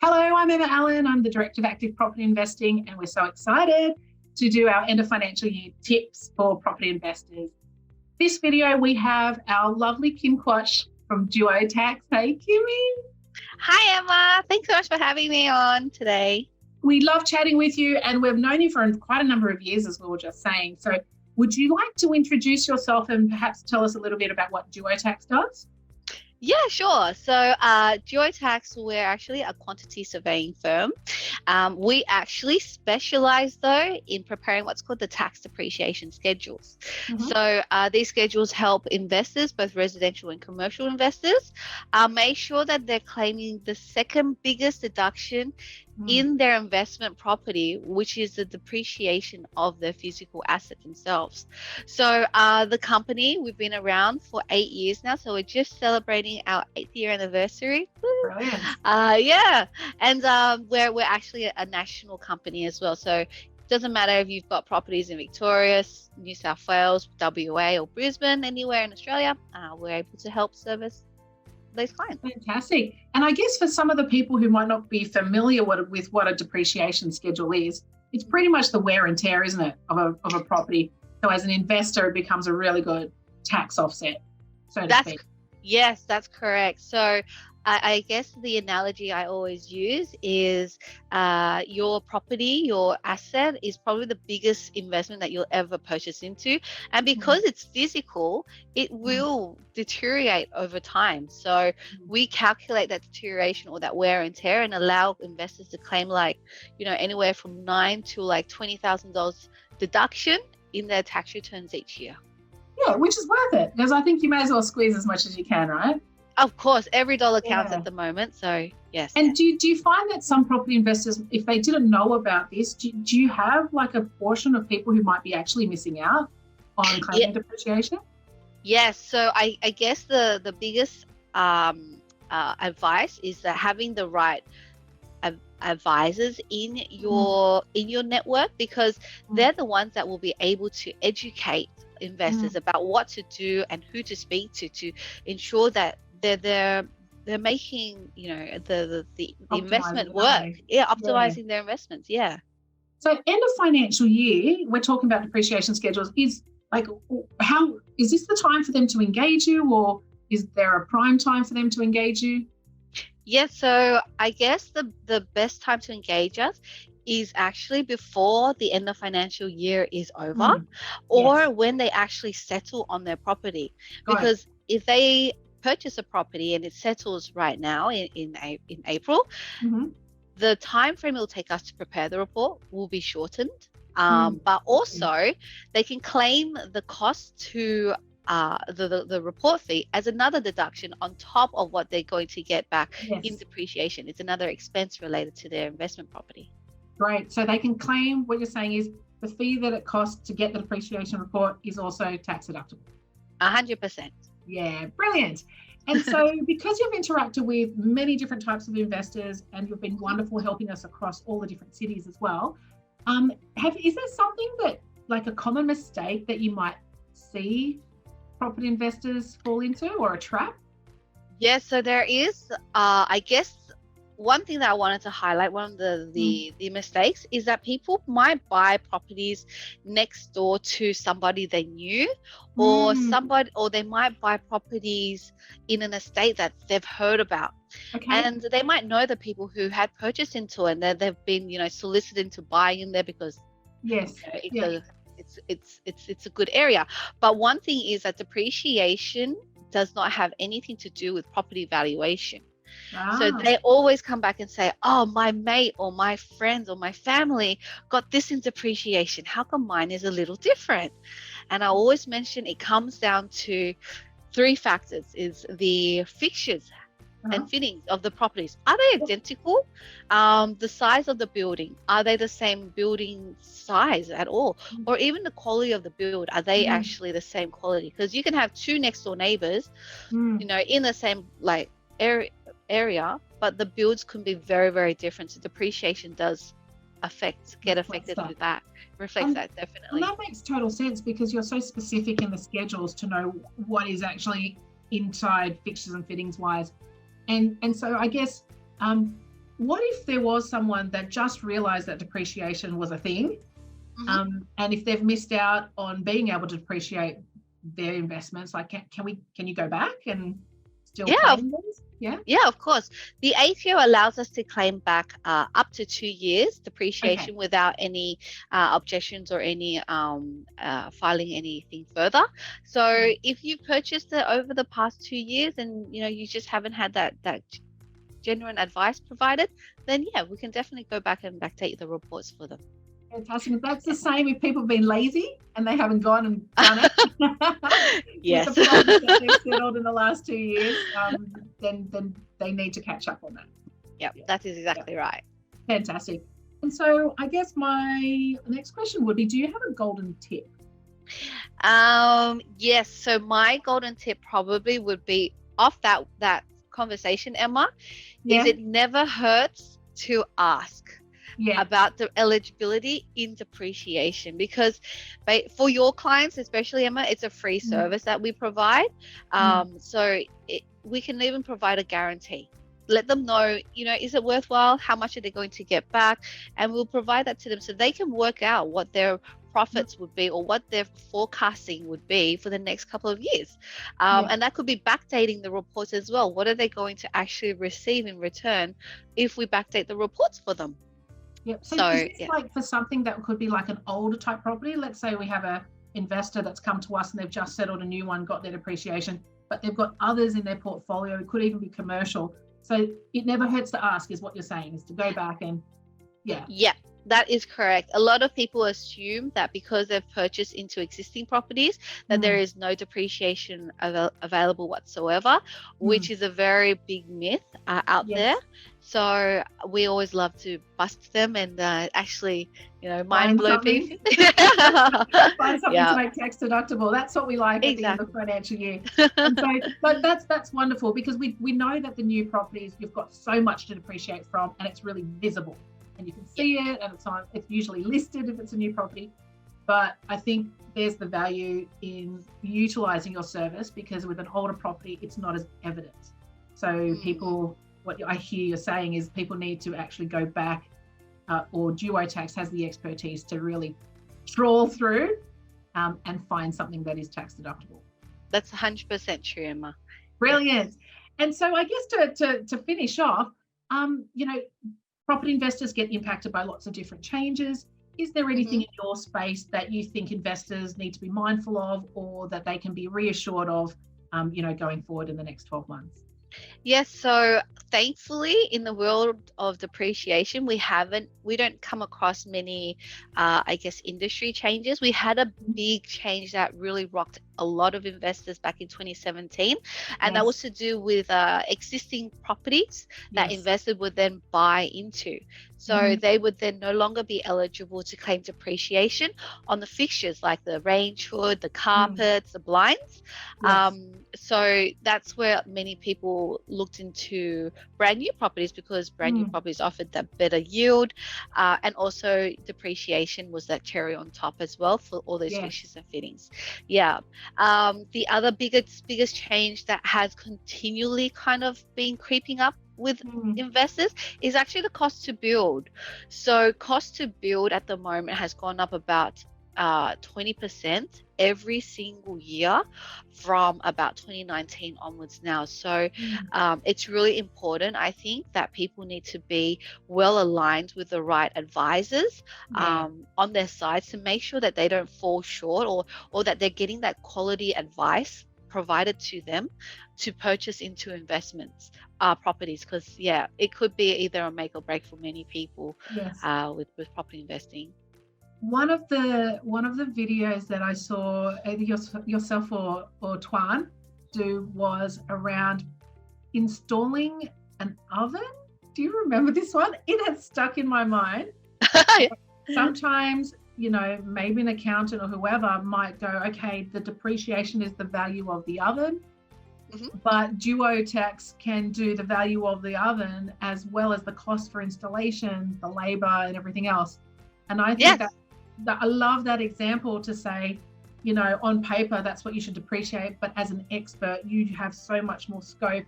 Hello, I'm Emma Allen. I'm the Director of Active Property Investing, and we're so excited to do our end of financial year tips for property investors. This video, we have our lovely Kim Quach from Duo Tax. Hey, Kimmy. Hi, Emma. Thanks so much for having me on today. We love chatting with you, and we've known you for quite a number of years, as we were just saying. So would you like to introduce yourself and perhaps tell us a little bit about what Duo Tax does? Yeah, sure. So DuoTax, we're actually a quantity surveying firm. We actually specialize, though, in preparing what's called the tax depreciation schedules. So these schedules help investors, both residential and commercial investors, make sure that they're claiming the second biggest deduction in their investment property, which is the depreciation of their physical asset themselves. So the company, we've been around for 8 years now, so we're just celebrating our 8th year anniversary. Brilliant. Yeah, and we're actually a national company as well. So it doesn't matter if you've got properties in Victoria, New South Wales, WA, or Brisbane, anywhere in Australia, we're able to help service those clients. Fantastic. And I guess for some of the people who might not be familiar with what a depreciation schedule is, it's pretty much the wear and tear, isn't it, of a property. So as an investor, it becomes a really good tax offset, so to speak. Yes, that's correct. So I guess the analogy I always use is your property, your asset is probably the biggest investment that you'll ever purchase into. And because it's physical, it will deteriorate over time. So we calculate that deterioration or that wear and tear and allow investors to claim anywhere from $9,000 to $20,000 deduction in their tax returns each year. Yeah, which is worth it, because I think you may as well squeeze as much as you can, right? Of course, every dollar counts at the moment, so yes. And do you find that some property investors, if they didn't know about this, do you have like a portion of people who might be actually missing out on claiming depreciation? Yes, so I guess the biggest advice is that having the right advisors in your network, because they're the ones that will be able to educate investors about what to do and who to speak to ensure that they're making the investment work. Optimizing their investments. So end of financial year, we're talking about depreciation schedules. Is this the time for them to engage you, or is there a prime time for them to engage you? Yes, so I guess the best time to engage us is actually before the end of financial year is over, or when they actually settle on their property. Because if they purchase a property and it settles right now in April, the time frame it will take us to prepare the report will be shortened. But also they can claim the cost to the report fee as another deduction on top of what they're going to get back in depreciation. It's another expense related to their investment property. Great. So they can claim, what you're saying is the fee that it costs to get the depreciation report is also tax deductible. 100%. Yeah, brilliant. And so because you've interacted with many different types of investors and you've been wonderful helping us across all the different cities as well, is there something that, like a common mistake that you might see property investors fall into, or a trap? Yes, so there is, I guess, one thing that I wanted to highlight, one of the mistakes is that people might buy properties next door to somebody they knew, or they might buy properties in an estate that they've heard about. And they might know the people who had purchased into it, and they've been, solicited into buying in there because it's a good area. But one thing is that depreciation does not have anything to do with property valuation. So they always come back and say, oh, my mate or my friends or my family got this in depreciation. How come mine is a little different? And I always mention it comes down to 3 factors: is the fixtures and fittings of the properties. Are they identical? The size of the building, are they the same building size at all? Or even the quality of the build, are they actually the same quality? Because you can have 2 next door neighbors, in the same area, but the builds can be very, very different. So depreciation does get affected with that. Reflects that, definitely. And that makes total sense, because you're so specific in the schedules to know what is actually inside fixtures and fittings wise. And so I guess what if there was someone that just realized that depreciation was a thing, and if they've missed out on being able to depreciate their investments, like can you go back and still claim those? Yeah, of course. The ATO allows us to claim back up to 2 years depreciation without any objections or any filing anything further. So if you purchased it over the past 2 years and you just haven't had that genuine advice provided, then yeah, we can definitely go back and backdate the reports for them. Fantastic. That's the same if people have been lazy and they haven't gone and done it. Yes. With the problems that they've settled in the last 2 years, then they need to catch up on that. Yep, that is exactly right. Fantastic. And so I guess my next question would be, do you have a golden tip? Yes. So my golden tip probably would be off that conversation, Emma, is it never hurts to ask. About the eligibility in depreciation, because for your clients, especially Emma, it's a free service that we provide. So we can even provide a guarantee. Let them know, is it worthwhile? How much are they going to get back? And we'll provide that to them so they can work out what their profits would be or what their forecasting would be for the next couple of years. And that could be backdating the reports as well. What are they going to actually receive in return if we backdate the reports for them? Yep. So is this like for something that could be like an older type property? Let's say we have a investor that's come to us and they've just settled a new one, got their depreciation, but they've got others in their portfolio. It could even be commercial. So it never hurts to ask, is what you're saying, is to go back and Yeah, that is correct. A lot of people assume that because they've purchased into existing properties that there is no depreciation available whatsoever, which is a very big myth out there. So we always love to bust them and actually, mind blow people. Find something to make tax deductible. That's what we like at the end of the financial year. And so that's wonderful, because we know that the new properties, you've got so much to depreciate from, and it's really visible. And you can see it, and it's usually listed if it's a new property. But I think there's the value in utilizing your service, because with an older property, it's not as evident. So people, what I hear you're saying is people need to actually go back, or DuoTax has the expertise to really trawl through and find something that is tax deductible. That's 100% true, Emma. Brilliant. And so I guess to finish off, property investors get impacted by lots of different changes. Is there anything in your space that you think investors need to be mindful of, or that they can be reassured of, going forward in the next 12 months? Yes, so thankfully in the world of depreciation, we don't come across many, industry changes. We had a big change that really rocked a lot of investors back in 2017, and that was to do with existing properties that investors would then buy into. So they would then no longer be eligible to claim depreciation on the fixtures like the range hood, the carpets, the blinds. So that's where many people looked into brand new properties, because brand new properties offered that better yield, and also depreciation was that cherry on top as well for all those fixtures and fittings. The other biggest change that has continually kind of been creeping up with investors is actually the cost to build. So cost to build at the moment has gone up about 20% every single year from about 2019 onwards now. So it's really important, I think, that people need to be well aligned with the right advisors on their sides to make sure that they don't fall short, or that they're getting that quality advice provided to them to purchase into investments properties, because it could be either a make or break for many people with property investing. One of the videos that I saw either yourself or Tuan do was around installing an oven. Do you remember this one? It has stuck in my mind. Sometimes, maybe an accountant or whoever might go, okay, the depreciation is the value of the oven, but DuoTax can do the value of the oven as well as the cost for installation, the labor and everything else. And I think that I love that example to say, on paper, that's what you should depreciate, but as an expert, you have so much more scope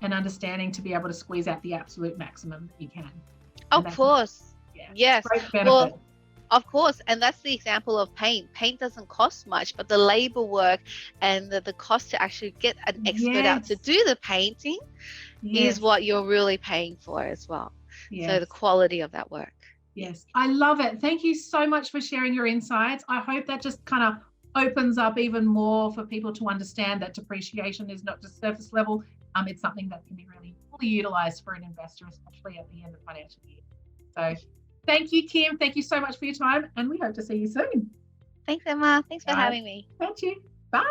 and understanding to be able to squeeze out the absolute maximum that you can. Of course. Yes. Great benefit. Well, of course, and that's the example of paint. Paint doesn't cost much, but the labor work and the cost to actually get an expert out to do the painting is what you're really paying for as well. So the quality of that work. Yes, I love it. Thank you so much for sharing your insights. I hope that just kind of opens up even more for people to understand that depreciation is not just surface level. It's something that can be really fully utilized for an investor, especially at the end of financial year. So thank you, Kim. Thank you so much for your time, and we hope to see you soon. Thanks, Emma. Thanks for having me. Thank you. Bye.